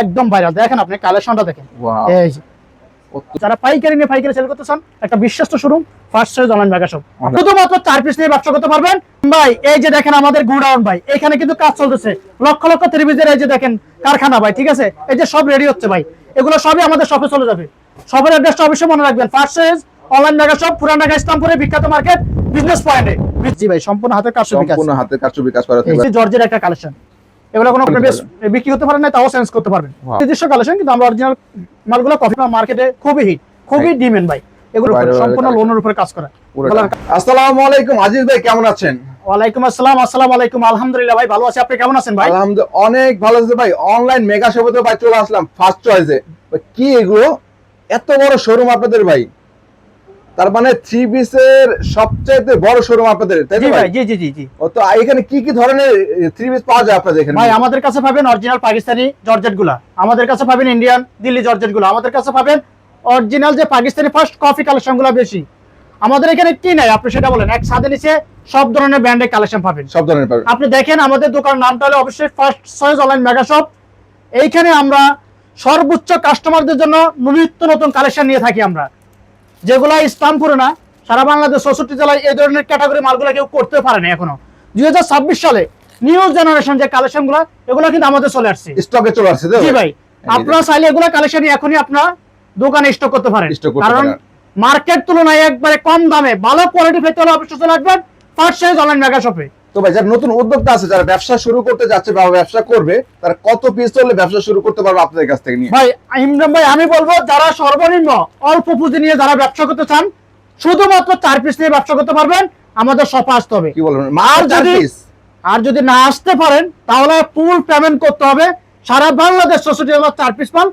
একদম ভাইরাল। দেখেন আপনি কালেকশনটা দেখেন। এই যে যারা পাইকারি নিয়ে পাইকারি সেল করতে চান, একটা বিশ্বস্ত showroom first choice online mega shop. শুধুমাত্র 4 পিস নিয়ে ব্যবসা করতে পারবেন ভাই। এই যে দেখেন আমাদের গোডাউন ভাই, এখানে কিন্তু কাজ চলতেছে। লক্ষ লক্ষ ত্রিভুজের এই যে দেখেন কারখানা ভাই, ঠিক আছে? এই যে সব রেডি হচ্ছে ভাই, এগুলো সবই আমাদের শপে চলে যাবে। শপের অ্যাড্রেসটা অবশ্যই মনে রাখবেন, first choice online mega shop, পুরান ঢাকা ইসলামপুরে বিখ্যাত মার্কেট বিজনেস পয়েন্টে। জি ভাই, সম্পূর্ণ হাতের কাজ, সম্পূর্ণ হাতের কাজ বিকাশ করা এই যে জর্জের একটা কালেকশন, এগুলো কোনো আপনি বিক্রি করতে পারেন না, তাও চেঞ্জ করতে পারবেন। নিজস্ব কালেকশন, কিন্তু আমরা অরিজিনাল মালগুলো কফি মার্কেটে খুবই হিট, খুবই ডিমান্ড ভাই। এগুলো সম্পূর্ণ লোনের উপরে কাজ করা। আসসালামু আলাইকুম আজিজ ভাই, কেমন আছেন? ওয়ালাইকুম আসসালাম। আসসালামু আলাইকুম। আলহামদুলিল্লাহ ভাই, ভালো আছি। আপনি কেমন আছেন ভাই? আলহামদুলিল্লাহ অনেক ভালো আছে ভাই। অনলাইন মেগা শপে তো ভাই চলে আসলাম ফার্স্ট চয়েসে। কি এগুলো এত বড় শোরুম আপনাদের ভাই? তার মানে থ্রি পিসের সবচেয়ে বড় শোরুম আপনাদের, তাই তো ভাই? জি জি জি জি। তো এখানে কি কি ধরনের থ্রি পিস পাওয়া যায় আপনাদের এখানে? ভাই আমাদের কাছে পাবেন অরিজিনাল পাকিস্তানি জর্জেট গুলা, আমাদের কাছে পাবেন ইন্ডিয়ান দিল্লি জর্জেট গুলো, আমাদের কাছে পাবেন অরিজিনাল যে পাকিস্তানি ফার্স্ট কফি কালেকশন গুলো বেশি। আমাদের এখানে কি নাই আপনি সেটা বলেন। এক ছাদের নিচে সব ধরনের ব্র্যান্ডের কালেকশন পাবেন, সব ধরনের পাবেন। আপনি দেখেন আমাদের দোকানের নামটা হলো অবশ্যই first choice online mega shop. এইখানে আমরা সর্বোচ্চ কাস্টমারদের জন্য নিত্য নতুন কালেকশন নিয়ে থাকি আমরা, যেগুলো ইসলামপুরে না, সারা বাংলাদেশ 64 জেলায় এই ধরনের ক্যাটাগরি মালগুলো কেউ করতে পারে না এখনো। 2026 সালে নিউ জেনারেশন যে কালেকশন গুলো, এগুলো কিন্তু আমাদের চলে আসছে, স্টকে চলে আসছে। জি ভাই, আপনারা চাইলে এগুলো কালেকশন এখনই আপনার দোকানে স্টক করতে পারেন। কারণ মার্কেট তুলনায় একবারে কম দামে ভালো কোয়ালিটি পেতে হলে অবশ্যই চলে আসবেন ফার্স্ট চয়েস অনলাইন মেগা শপে। তো ভাই যারা নতুন উদ্যোক্তা আছে, যারা ব্যবসা শুরু করতে যাচ্ছে বা ব্যবসা করবে, তারা কত পিস হলে ব্যবসা শুরু করতে পারবে আপনাদের কাছ থেকে নিয়ে? ভাই ইমরান ভাই, আমি বলবো যারা সর্বনিম্ন অল্প পুঁজি নিয়ে যারা ব্যবসা করতে চান, শুধুমাত্র 4 পিস নিয়ে ব্যবসা করতে পারবেন, আমাদের শপে আসতে হবে। কি বলবেন? আর যদি না আসতে পারেন তাহলে ফুল পেমেন্ট করতে হবে। সারা বাংলাদেশ 64 জেলা 4 পিস মাল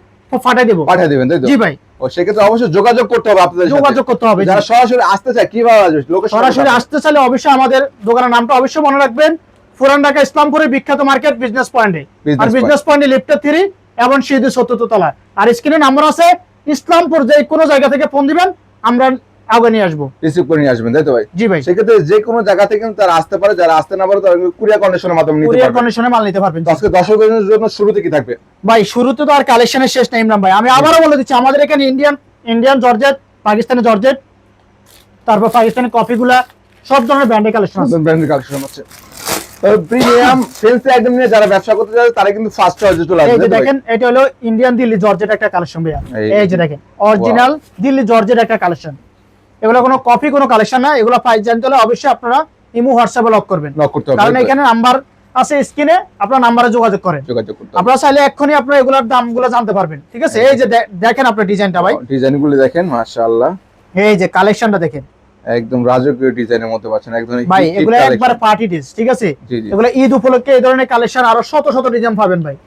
পাঠিয়ে দেব, পাঠিয়ে দিবেন, তাই তো? জি ভাই। ও সেক্ষেত্রে অবশ্যই যোগাযোগ করতে হবে আপনাদের সাথে। যোগাযোগ করতে হবে। যারা সরাসরি আসতে চায় কিভাবে আসবে? সরাসরি আসতে চাইলে অবশ্যই আমাদের দোকানের নামটা অবশ্যই মনে রাখবেন, পুরান ঢাকা ইসলামপুরে বিখ্যাত মার্কেট বিজনেস পয়েন্টে। আর বিজনেস পয়েন্টে লিফটে 3 এবং সিঁড়ি 74 তলা। আর স্ক্রিনে নাম্বার আছে, ইসলামপুর যে কোনো জায়গা থেকে ফোন দিবেন, আমরা আগে নিয়ে আসবো, রিসিভ করে নিয়ে আসবেন, তাই তো ভাই? জি ভাই। সেক্ষেত্রে যে কোনো জায়গা থেকে তারা আসতে পারে, যারা আসতে না পারে তারা কুরিয়ার কন্ডিশনের মাধ্যমে নিতে পারবে। কুরিয়ার কন্ডিশনে মাল নিতে পারবেন। আজকে দর্শকদের জন্য শুরুতে কি থাকবে ভাই? শুরুতে তো আর কালেকশনের শেষ নেই ইমরান ভাই, আমি আবারও বলে দিচ্ছি, আমাদের এখানে ইন্ডিয়ান জর্জেট, পাকিস্তানি জর্জেট, তারপর পাকিস্তানি কফিগুলা, সব ধরনের ব্র্যান্ডের কালেকশন আছে। ব্র্যান্ডের কালেকশন আছে। প্রিমিয়াম ফেন্সি আইটেম নিয়ে যারা ব্যবসা করতে চায় তারা কিন্তু ফার্স্ট চয়েসে চলে আসবে। এই যে দেখেন, এটা হলো ইন্ডিয়ান দিল্লি জর্জেট একটা কালেকশন ভাইয়া। এই যে দেখেন অরিজিনাল দিল্লি জর্জেট একটা কালেকশন। এগুলো কোনো কপি কোনো কালেকশন না, এগুলো প্রাইস জানতে হলে অবশ্যই আপনারা ইমো হোয়াটসঅ্যাপে লক করবেন, লক করতে হবে। কারণ এখানে নাম্বার আছে স্ক্রিনে, আপনারা নাম্বারে যোগাযোগ করেন। আপনারা চাইলে এক্ষুনি আপনারা এগুলোর দামগুলো জানতে পারবেন, ঠিক আছে? এই যে দেখেন আপনার ডিজাইনটা ভাই, ডিজাইনগুলো দেখেন মাশাআল্লাহ। এই যে কালেকশনটা দেখেন, একদম রাজকীয় ডিজাইনের মধ্যে পাচ্ছেন একদম ভাই। এগুলো একবার পার্টি ড্রেস, ঠিক আছে? এগুলো ঈদ উপলক্ষে এই ধরনের কালেকশন আরো শত শত ডিজাইন পাবেন ভাই।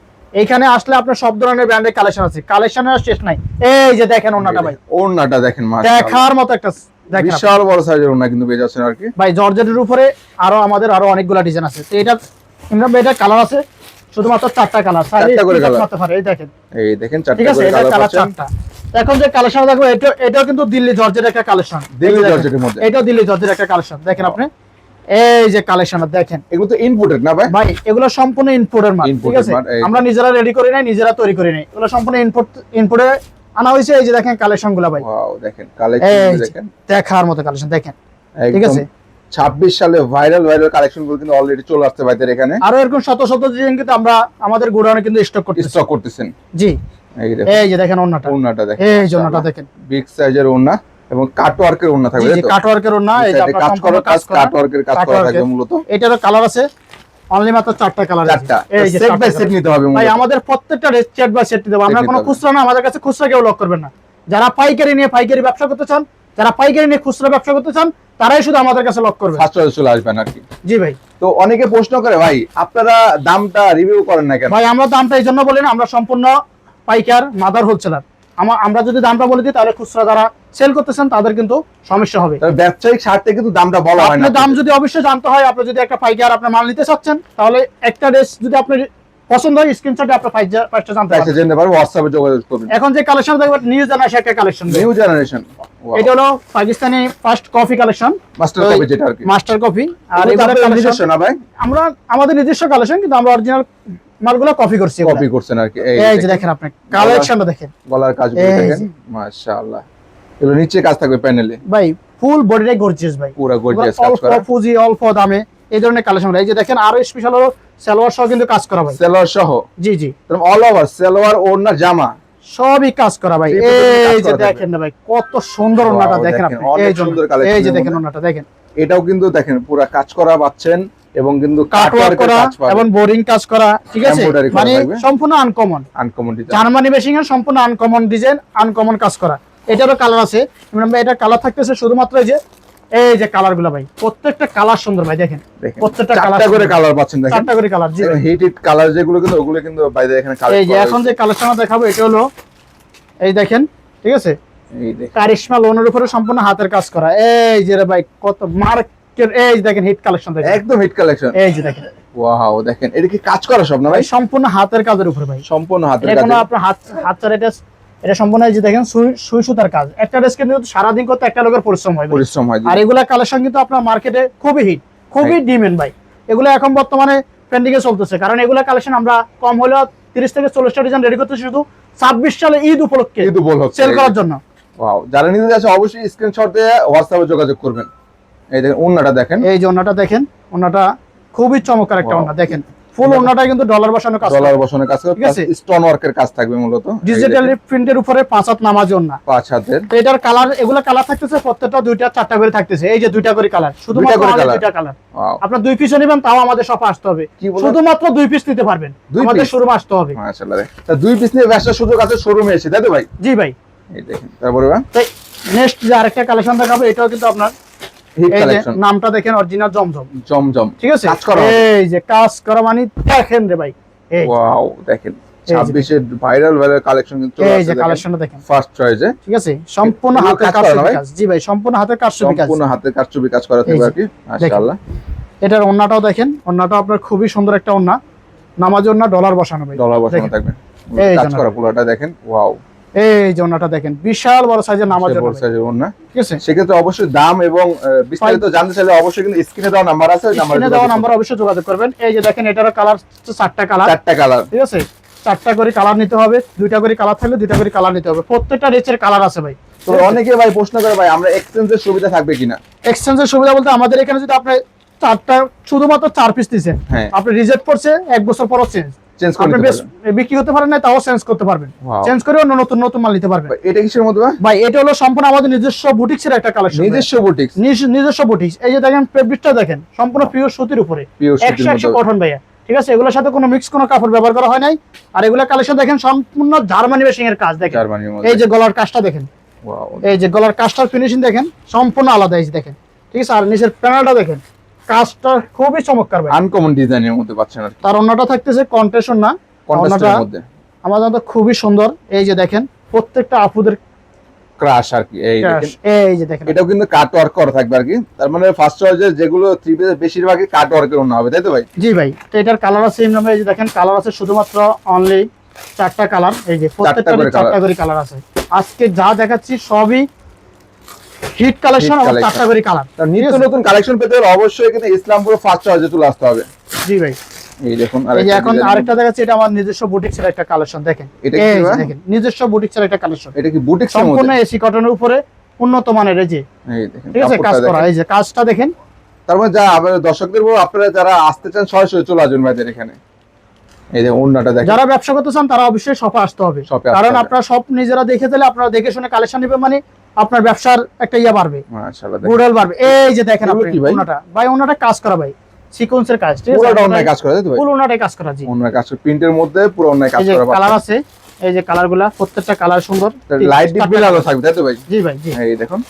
এইখানে আসলে আপনার সব ধরনের ব্র্যান্ডের কালেকশন আছে, কালেকশনের শেষ নাই। এই যে দেখেন ওন্নাটা ভাই, ওন্নাটা দেখেন মাশাআল্লাহ, দেখার মতো একটা দেখেন, বিশাল বড় সাইজের ওন্না কিন্তু পেয়ে যাচ্ছেন আর কি ভাই। জর্জেটের উপরে আমাদের আরো অনেকগুলা ডিজাইন আছে। তো এটা ইমরান ভাই, এটা কালার আছে শুধুমাত্র 4টা কালার, চারটা করে কালার করতে পারে। এই দেখেন, এই দেখেন 4টা ঠিক আছে? করে এটা কালার কালার পাচ্ছেন। 4টা। এখন যে কালেকশন দেখো, এটাও কিন্তু দিল্লি জর্জের একটা কালেকশন, দিল্লি জর্জেটের মধ্যে। এটাও দিল্লি জর্জের একটা কালেকশন, দেখেন আপনি। এই যে কালেকশনটা দেখেন, এগুলো তো ইম্পোর্টেড না ভাই? ভাই এগুলো সম্পূর্ণ ইম্পোর্টের মাল, ঠিক আছে? আমরা নিজেরা রেডি করি নাই, নিজেরা তৈরি করি নাই, এগুলো সম্পূর্ণ ইম্পোর্টে আনা হয়েছে। এই যে দেখেন কালেকশনগুলো ভাই, ওয়াও দেখেন কালেকশন দেখেন, দেখার মতো কালেকশন দেখেন, ঠিক আছে? 26 সালে ভাইরাল কালেকশন গুলো কিন্তু অলরেডি চলে আসছে ভাইদের এখানে। আরো এরকম শত শত ডিজাইন কিন্তু আমরা আমাদের গোডাউনে কিন্তু স্টক করতেছেন, জি। এই যে দেখেন ওন্নাটা দেখেন, এই যে ওন্নাটা দেখেন, বিগ সাইজের ওন্না এবং কাটওয়ার্কের ওন্না থাকবে, জি কাট ওয়ার্কের ওন্না। এই যে আপনারা সম্পূর্ণ কাটওয়ার্কের কাজ করা থাকবে মূলত। এটারও কালার আছে, অনলি মাত্র 4টা কালার আছে। এই যে সেট বাই সেট নিতে হবে ভাই, আমাদের প্রত্যেকটা সেট বাই সেট দেব আমরা, কোনো খুচরা না, আমাদের কাছে খুচরা কেউ লক করবেন না। যারা পাইকারি নিয়ে পাইকারি ব্যবসা করতে চান, যারা পাইকারি নিয়ে খুচরা ব্যবসা করতে চান, তারাই শুধু আমাদের কাছে লক করবে, ফার্স্ট চয়েসে চলে আসবেন আর কি। জি ভাই। তো অনেকে প্রশ্ন করে ভাই আপনারা দামটা রিভিউ করেন না কেন? ভাই আমরা দামটা এই জন্য বলি না, আমরা সম্পূর্ণ পাইকার মাদার হোলসেলার। আমরা যদি দামটা বলে দিই তাহলে খুচরা যারা সেল করতেছেন তাদের কিন্তু সমস্যা হবে। ব্যবসায়িক স্বার্থে কিন্তু দামটা বলা হয় না। আপনার দাম যদি অবশ্যই জানতে হয়, আপনি যদি একটা পাইকার আপনার মাল নিতে চাচ্ছেন, তাহলে একটা ড্রেস যদি আপনার পছন্দ হয়, স্ক্রিনশটে আপনার প্রাইসটা জানতে পারবেন, হোয়াটসঅ্যাপে যোগাযোগ করবেন। এখন যে কালেকশন দেখবেন, নিউ জেনারেশন একটা কালেকশন, নিউ জেনারেশন, এটা হলো Pakistani first coffee collection, master coffee যেটা আর কি, মাস্টার কফি। আর এগুলো নিজস্ব না ভাই? আমরা আমাদের নিজস্ব কালেকশন, কিন্তু আমরা অরিজিনাল মালগুলো কপি করছি, কপি করছেন আর কি। এই যে দেখেন আপনি কালেকশনটা দেখেন, গলার কাজগুলো দেখেন, মাশাআল্লাহ। এগুলো নিচে কাজ থাকবে প্যানেলে ভাই, ফুল বডিটাই গর্জিয়াস ভাই, পুরো গর্জিয়াস কাজ অল্প করা, পুঁজি অল্প দামে এই ধরনের কালেকশন। এই যে দেখেন আরো স্পেশাল হলো সালোয়ার সহ কিন্তু কাজ করা ভাই, সেলোয়ার সহ, জি জি, অল ওভার সেলোয়ার ওড়না জামা সবই কাজ করা ভাই। এই যে দেখেন না ভাই, কত সুন্দর ওন্নাটা দেখেন আপনি, এই যে দেখেন ওন্নাটা দেখেন, এটাও কিন্তু দেখেন পুরো কাজ করা পাচ্ছেন এবং কিন্তু কাটওয়ার্ক করা এবং বোরিং কাজ করা, ঠিক আছে, Embroidery করা মানে থাকবে। সম্পূর্ণ আনকমন ডিজাইন, জার্মানি মেশিং এর সম্পূর্ণ আনকমন ডিজাইন, আনকমন কাজ করা। এটারও কালার আছে, ইমরান ভাই, এটা কালার থাকতেছে শুধুমাত্র এই যে কালার গুলো ভাই, প্রত্যেকটা কালার সুন্দর ভাই, দেখেন প্রত্যেকটা কালার চারটা করে কালার পাচ্ছেন, দেখেন চারটা করে কালার, জি হিট কালার যেগুলো কিন্তু ওগুলো কিন্তু বাইরে এখানে কালার। এই যে এখন যে কালেকশন দেখাবো এটা হলো, এই দেখেন, ঠিক আছে, এই দেখেন কারিশমা লোনের উপরে সম্পূর্ণ হাতের কাজ করা। এই যে রে ভাই, কত মার্কেট, এই যে দেখেন হিট কালেকশন দেখেন, একদম হিট কালেকশন, এই যে দেখেন, ওয়াও দেখেন এটা কি কাজ করা সব না ভাই, ভাই সম্পূর্ণ হাতের কাজের উপরে ভাই, সম্পূর্ণ হাতের কাজ, এখন আপনার হাত চার এটা সম্পূর্ণ, এই যে দেখেন সুই সুতার কাজ। একটা ড্রেস কিন্তু সারাদিন করতে একটা লোকের পরিশ্রম হয় ভাই। পরিশ্রম হয়। আর এগুলা কালেকশন কিন্তু আপনার মার্কেটে খুবই হিট, খুবই ডিমান্ড ভাই। এগুলো এখন বর্তমানে ট্রেন্ডিং এ চলতেছে, কারণ এগুলা কালেকশন আমরা কম হলেও 30 থেকে 40টা ডিজাইন রেডি করতেছি শুধু 26 সালে ঈদ উপলক্ষে সেল করার জন্য। ওয়াও, যারা নিতে যাচ্ছে অবশ্যই স্ক্রিনশট দিয়ে হোয়াটসঅ্যাপে যোগাযোগ করবেন। এই দেখেন ওন্নাটা দেখেন, এই যে ওন্নাটা দেখেন, ওন্নাটা খুবই চমৎকার একটা ওন্না দেখেন, ফুল ওন্নাটা কিন্তু ডলার বসানো কাজ, ডলার বসানো কাজ করে, ঠিক আছে, স্টোন ওয়ার্কের কাজ থাকবে মূলত, ডিজিটাল প্রিন্টের উপরে 5 হাত নামাজ ওন্না, 5 হাতের। তো এটার কালার, এগুলা কালার থাকতেছে প্রত্যেকটা 2টা 4টা করে থাকতেছে, এই যে 2টা করে কালার, শুধুমাত্র 2টা কালার। আপনার 2 পিসও নেবেন তাও আমাদের শপে আসতে হবে, শুধুমাত্র 2 পিস নিতে পারবেন, আমাদের শোরুমে আসতে হবে। মাশাআল্লাহ, তা 2 পিস নিয়ে ব্যবসার সুযোগ আছে শোরুমে এসে, তাই তো ভাই? জি ভাই। এই দেখেন, তারপরে ভাই নেক্সট যে আরেকটা কালেকশন দেখাবো, এটাও কিন্তু আপনার হিট এই যে কালেকশন, নামটা দেখেন, অরিজিনাল জমজম, জমজম, ঠিক আছে, কাজ করা, এই যে কাজ করা মানে দেখেন রে ভাই, এই ওয়াও দেখেন 26 এর ভাইরাল কালেকশন কিন্তু চলে এই যে আসছে, কালেকশনটা দেখেন ফার্স্ট চয়েসে, ঠিক আছে, সম্পূর্ণ হাতের কাজ, জি ভাই, সম্পূর্ণ হাতের কাজ, সম্পূর্ণ হাতের কারচুপি কাজ করা থাকবে আর কি, মাশাআল্লাহ। এটার ওন্নাটাও দেখেন, ওন্নাটাও আপনার খুবই সুন্দর একটা ওন্না, নামাজ ওন্না, ডলার বসানো ভাই, ডলার বসানো থাকবে, এই কাজ করা পুরোটা দেখেন, ওয়াও। এই যে ওন্নাটা দেখেন, বিশাল বড় সাইজের নামাজ ওন্না, বড় সাইজের ওন্না, ঠিক আছে। সেক্ষেত্রে অবশ্যই দাম এবং বিস্তারিত জানতে চাইলে অবশ্যই কিন্তু স্ক্রিনে দেওয়া নাম্বার আছে, ওই স্ক্রিনে দেওয়া নাম্বার অবশ্যই যোগাযোগ করবেন। এই যে দেখেন এটারও কালার 4টা কালার, 4টা কালার, ঠিক আছে, 4টা করে কালার নিতে হবে, 2টা করে কালার থাকলে 2টা করে কালার নিতে হবে, প্রত্যেকটা রেচের কালার আছে ভাই। তো অনেকে ভাই প্রশ্ন করে ভাই আমরা এক্সচেঞ্জের সুবিধা থাকবে কিনা? এক্সচেঞ্জের সুবিধা বলতে আমাদের এখানে যদি আপনি 4টা শুধুমাত্র 4 পিস দিয়েছেন, আপনি রিজেক্ট করছে 1 বছর পর চেঞ্জ করতে পারবেন, বিক্রি করতে পারেন না তাও চেঞ্জ করতে পারবেন, চেঞ্জ করে অন্য নতুন নতুন মাল নিতে পারবেন। এটা কিসের মধ্যে ভাই? এটা হলো সম্পূর্ণ আমাদের নিজস্ব বুটিক্সের একটা কালেকশন, নিজস্ব বুটিক্স, নিজস্ব বুটিক্স। এই যে দেখেন ফেব্রিকটা দেখেন, সম্পূর্ণ পিওর সুতির উপরে, 100% কটন ভাইয়া, ঠিক আছে, এগুলোর সাথে কোনো মিক্স কোনো কাপড় ব্যবহার করা হয় নাই। আর এগুলা কালেকশন দেখেন সম্পূর্ণ জার্মানি মেশিং এর কাজ দেখেন, এই যে গলার কাজটা দেখেন, এই যে গলার কাজটার ফিনিশিং দেখেন সম্পূর্ণ আলাদা, এই যে দেখেন, ঠিক আছে। আর নিচের প্যানেলটা দেখেন, কাজটা খুবই চমৎকার ভাই, আনকমন ডিজাইনের মধ্যে পাচ্ছেন আর কি। তার অন্যটা থাকতেছে কন্ট্রাস্ট না, কন্ট্রাস্টের মধ্যে আমাদের তো খুবই সুন্দর। এই যে দেখেন প্রত্যেকটা আপুদের ক্রাশ আর কি, এই দেখেন, এই যে দেখেন, এটাও কিন্তু কাট ওয়ার্ক করা থাকবে আর কি। তার মানে ফার্স্ট চয়েসের যেগুলো 3 পিসের বেশিরভাগই কাট ওয়ার্কের ওন্না হবে, তাই তো ভাই? জি ভাই। তো এটার কালার আছে এই নামে, এই যে দেখেন কালার আছে শুধুমাত্র অনলি 4টা কালার, এই যে প্রত্যেকটা 4টা করে কালার আছে। আজকে যা দেখাচ্ছি সবই হিট কালেকশন, আর 4টা করে কালার। নিত্য নতুন কালেকশন পেতে হলে অবশ্যই কিন্তু ইসলামপুর ফার্স্ট চয়েসে চলে আসতে হবে। জি ভাই। এই দেখুন, এই যে এখন আরেকটা দেখাচ্ছি, এটা আমার নিজস্ব বুটিক্সের একটা কালেকশন দেখেন, এটা এই কি যে দেখেন নিজস্ব বুটিক্সের একটা কালেকশন, এটা কি বুটিক্স এর মধ্যে সম্পূর্ণ এসি কটনের উপরে উন্নত মানের, এই যে এই দেখেন ঠিক আছে কাজ করা, এই যে কাজটা দেখেন। তারপর যা আমাদের দর্শকদের বলবো, আপনারা যারা আসতে চান সরাসরি চলে আসবেন ভাইদের এখানে। এই যে ওন্নাটা দেখেন, যারা ব্যবসা করতে চান তারা অবশ্যই শপে আসতে হবে, কারণ আপনারা সব নিজেরা দেখে দিলে, আপনারা দেখে শুনে কালেকশন নেবেন, মানে আপনার ব্যবসার একটা ইয়া বাড়বে, মাশাআল্লাহ গুডল বাড়বে। এই যে দেখেন আপনি ওন্নাটা ভাই, ওন্নাটা কাজ করা ভাই, সিকোয়েন্সের কাজ, ঠিক আছে, পুরো ওন্নায় কাজ করা, তাই তো ভাই? পুরো ওন্নাটাই কাজ করা, জি ওন্নায় কাজ করা, প্রিন্টের মধ্যে পুরো ওন্নায় কাজ করা। কালার আছে, এই যে কালারগুলা প্রত্যেকটা কালার সুন্দর, লাইট ডিপ বিলালো থাকবে, তাই তো ভাই? জি ভাই, জি। এই দেখুন,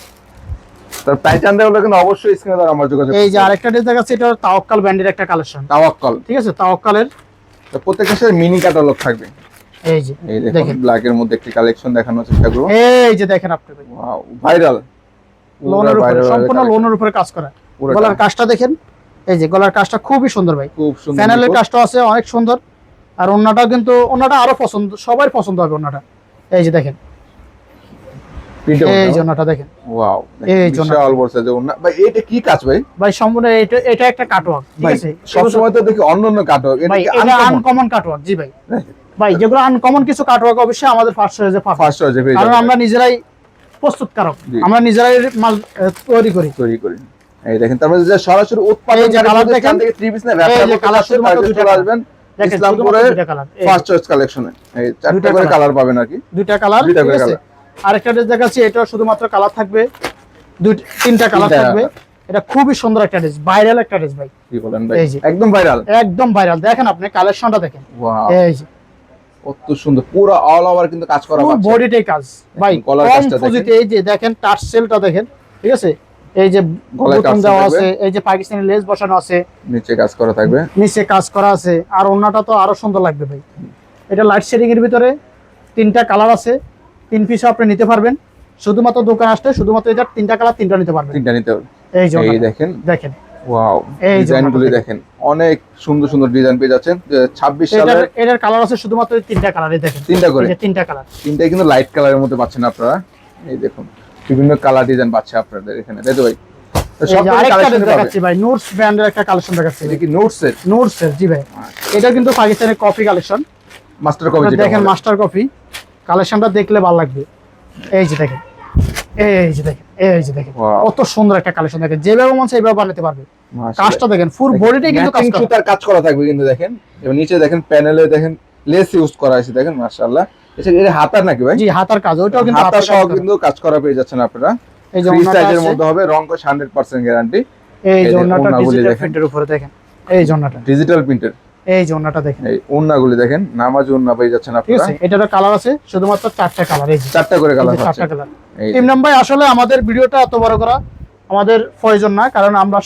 তার প্রাইস জানতে হলে কিন্তু অবশ্যই স্ক্রিনে দেওয়া নাম্বার যোগাযোগ করুন। এই যে আরেকটা ড্রেস দেখাচ্ছি, এটা তাওয়াক্কাল ব্র্যান্ডের একটা কালেকশন, তাওয়াক্কাল, ঠিক আছে, তাওয়াক্কালের প্রত্যেকটা সাথে মিনি ক্যাটালগ থাকবে। এই যে দেখুন ব্ল্যাক এর মধ্যে একটি কালেকশন দেখানোর চেষ্টা করব। এই যে দেখেন আপনি ভাই, ওয়াও ভাইরাল, লোনের উপরে, সম্পূর্ণ লোনের উপরে কাজ করা। গলার কাজটা দেখেন, এই যে গলার কাজটা খুবই সুন্দর ভাই, খুব সুন্দর, প্যানেলের কাজটা আছে অনেক সুন্দর। আর ওন্নাটাও কিন্তু, ওন্নাটা আরো পছন্দ, সবাই পছন্দ হবে ওন্নাটা। এই যে দেখেন, প্রিন্টে এই জন্যটা দেখেন, ওয়াও এই জন্য বিশাল বড় সাইজের ওন্না ভাই। এটা কি কাজ ভাই? ভাই সম্পূর্ণ এটা একটা কাটওয়ার্ক, ঠিক ভাই আছে? সব সময় তো দেখি অন্য অন্য কাটওয়ার্ক, এটা ভাই কি এটা আনকমন? Uncommon cutwork. জি ভাই, ভাই যেগুলো আনকমন কিছু কাটওয়ার্ক অবশ্যই আমাদের ফার্স্ট চয়েসে পাবেন, ফার্স্ট চয়েসে পেয়ে কারণ যাবেন। আমরা নিজেরাই প্রস্তুতকারক, জি। আমরা নিজেরাই মাল তৈরি করি। এই দেখেন, তারপরে যে সরাসরি উৎপাদন এই যে কালার দেখেন, থেকে 3 পিস না এই ব্যবসা যে করতে কালার আসছে, শুধুমাত্র তাদের দুইটা চলে কালার। আসবেন দেখেন ইসলামপুরের দুইটা কালার, ফার্স্ট চয়েস কালেকশনে। এই চারটা দুইটা করে কালার। কালার পাবেন আর কি, দুইটা কালার, দুইটা ঠিক করে আছে? কালার। আরেকটা ড্রেস দেখাচ্ছি, এটা শুধুমাত্র কালার থাকবে তিনটা কালার তিনটা থাকবে। কালার। এটা খুবই সুন্দর একটা ড্রেস, ভাইরাল একটা ড্রেস ভাই। কি বলেন ভাই? এই যে। একদম ভাইরাল, একদম ভাইরাল। দেখেন আপনি কালেকশনটা দেখেন, ওয়াও এই যে কত সুন্দর, পুরো অল ওভার কিন্তু কাজ করা পুরো আছে। বডিটাই কাজ ভাই, গলার কম কাজটা দেখেন। ফুজিতে। এই যে দেখেন টার্সেলটা দেখেন, ঠিক আছে? এই যে গলায় বুতাম টার্সেল দেওয়া থাকবে। আছে, এই যে পাকিস্তানি লেস বসানো আছে, নিচে কাজ করা থাকবে। নিচে কাজ করা আছে, আর ওন্নাটা তো আরো সুন্দর লাগবে ভাই। এটা লাইট শেডিং এর ভিতরে তিনটা কালার আছে, 3 পিস আপনি নিতে পারবেন। শুধুমাত্র দোকান আসলে শুধুমাত্র এটা তিনটা কালার, তিনটা নিতে পারবেন। তিনটা নিতে হবে। এই যে এই দেখেন, দেখেন ওয়াও এই যে ডিজাইনগুলি ওন্নাটা দেখেন, অনেক সুন্দর সুন্দর ডিজাইন পেয়ে যাচ্ছেন। 26 সালের এটার কালার আছে শুধুমাত্র এই তিনটা কালারই। দেখেন তিনটা করে, এই যে তিনটা কালার, তিনটাই কিন্তু লাইট কালারের মধ্যে পাচ্ছেন আপনারা। এই দেখুন বিভিন্ন কালার ডিজাইন পাচ্ছে আপনাদের এখানে, তাই তো ভাই? তো এই সব যে আরেকটা ড্রেস দেখাচ্ছি ভাই, নোটস ব্র্যান্ডের একটা কালেকশন দেখাচ্ছি। এটা কি নোটসের নোটস এর, জি ভাই। এটা কিন্তু পাকিস্তানের কপি কালেকশন, মাস্টার কপি যেটা দেখেন বলে। Master copy. কালেকশনটা দেখলে ভালো লাগবে। এই যে দেখেন, এই যে দেখেন, এই যে দেখেন Wow. কত সুন্দর একটা কালেকশন। দেখেন যেভাবে মন চাই সেইভাবে বানাতে পারবে। মাশাআল্লাহ। কাজটা দেখেন, ফুল বডিটাই কিন্তু কাজ ম্যাচিং করা। সুতার কাজ করা থাকবে কিন্তু দেখেন, এবং নিচে দেখেন প্যানেলে দেখেন লেস ইউজ করা আছে, দেখেন মাশাআল্লাহ। এটা হাতার নাকি ভাই? জি হাতার কাজ, ওইটাও কিন্তু হাতা হাতার সহ কাজ করা। কিন্তু কাজ করা পেয়ে যাচ্ছেন আপনারা। এই যে ফ্রি ওন্নাটা সাইজের আছে, মধ্যে হবে, রং কোশ 100% গ্যারান্টি। এই এই যে যে ওন্নাটা ওন্নাগুলি ডিজিটাল দেখেন। প্রিন্টের উপরে দেখেন, এই যে ওন্নাটা, ডিজিটাল প্রিন্টের এই যে ওন্নাটা দেখেন, এই ওন্নাগুলি দেখেন, নামাজি ওন্না পেয়ে যাচ্ছেন ঠিক আপনারা। আছে? এটারও কালার আছে শুধুমাত্র 4টা কালার। এই যে চারটা করে কালার আছে। 4টা কালার। এই ইমরান ভাই আসলে আমাদের ভিডিওটা এত বড় করা আমাদের প্রয়োজন না, কারণ আমরা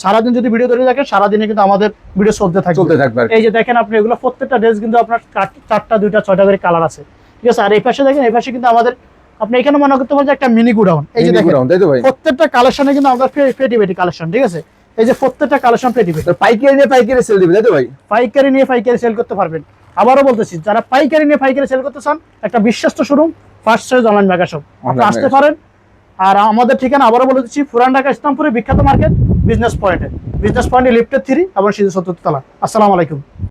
সারাদিন যদি ভিডিও ধরে থাকেন, সারাদিনে কিন্তু আমাদের ভিডিও চলতে চলতে থাকবে। থাকবে আর কি। এই যে দেখেন আপনি, এগুলো প্রত্যেকটা ড্রেস কিন্তু আপনার 4টা 2টা 6টা করে কালার আছে, ঠিক আছে? আর এই পাশে দেখেন, এই পাশে কিন্তু আমাদের আপনি এখানে মনে করতে পারেন যে একটা মিনি গোডাউন। এই যে মিনি দেখেন গোডাউন, তাই তো ভাই? প্রত্যেকটা কালেকশনে কিন্তু আমাদের পেটি পেটি কালেকশন, ঠিক আছে? এই যে প্রত্যেকটা কালেকশন পেটি পেটি। তো পাইকারি নিয়ে পাইকারি সেল দিবে, তাই তো ভাই? পাইকারি নিয়ে পাইকারি সেল করতে পারবেন। আবারও বলতেছি, যারা পাইকারি নিয়ে পাইকারি সেল করতে চান, একটা বিশ্বস্ত showroom first choice online mega shop, আপনি অনলাইন আসতে মেগা পারেন। আর আমাদের ঠিকানা আবারও বলে দিচ্ছি, পুরান ঢাকা ইসলামপুরে বিখ্যাত মার্কেট বিজনেস পয়েন্টে, লিফটের 3 এবং সিঁড়ি 74 তলা। আসসালামু আলাইকুম।